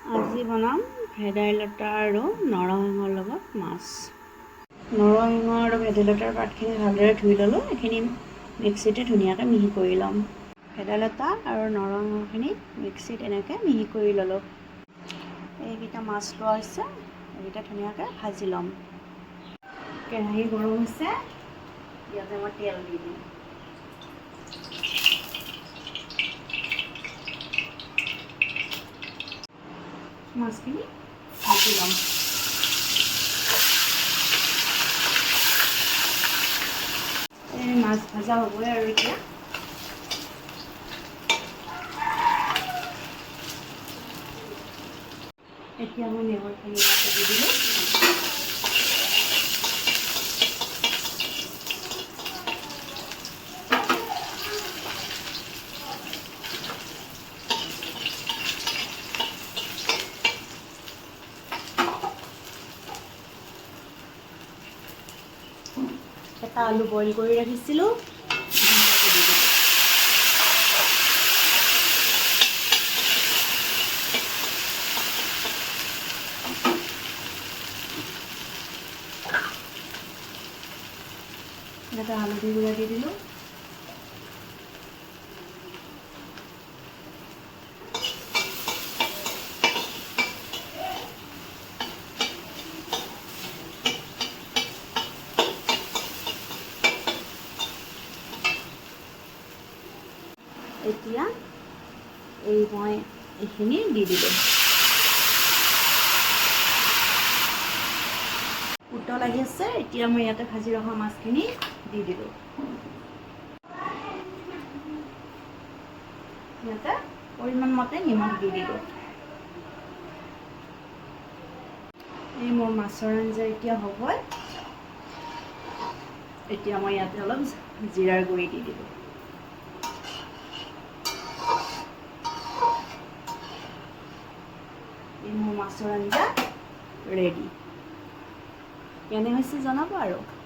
আজি বনাম ভেদাইলতা আৰু নৰসিংহৰ লগত মাছ। নৰসিংহ আৰু ভেদাইলতাৰ পাতখিনি ভালদৰে ধুই ল'লোঁ। এইখিনি মিক্সিতে ধুনীয়াকৈ মিহি কৰি ল'ম। ভেদাইলতা আৰু নৰসিংহখিনি মিক্সিত এনেকৈ মিহি কৰি ল'লোঁ। এইকেইটা মাছ লোৱা হৈছে, এইকেইটা ধুনীয়াকৈ ভাজি ল'ম। কেৰাহী গৰম হৈছে, ইয়াতে মই তেল দি দিম। মাছখিনি ভাজি ল'ম। এই মাছ ভাজা হ'বই আৰু এতিয়া। এতিয়া মই নেমুখিনি দি দিলোঁ। এটা আলু বইল কৰি ৰাখিছিলোঁ, এটা হালধি গুঁড়া দি দিলোঁ। এতিয়া মই এইখিনি দি দিলোঁ। উতল আহি আছে, এতিয়া মই ইয়াতে ভাজি ৰখা মাছখিনি দি দিলোঁ। ইয়াতে পৰিমাণ মতে নিমখ দি দিলোঁ। এই মোৰ মাছৰ আঞ্জা এতিয়া হ'বই। এতিয়া মই ইয়াতে অলপ জিৰাৰ গুড়ি দি দিলোঁ। এই মোৰ মাছৰ আঞ্জা ৰেডি। কেনে হৈছে জনাব আৰু।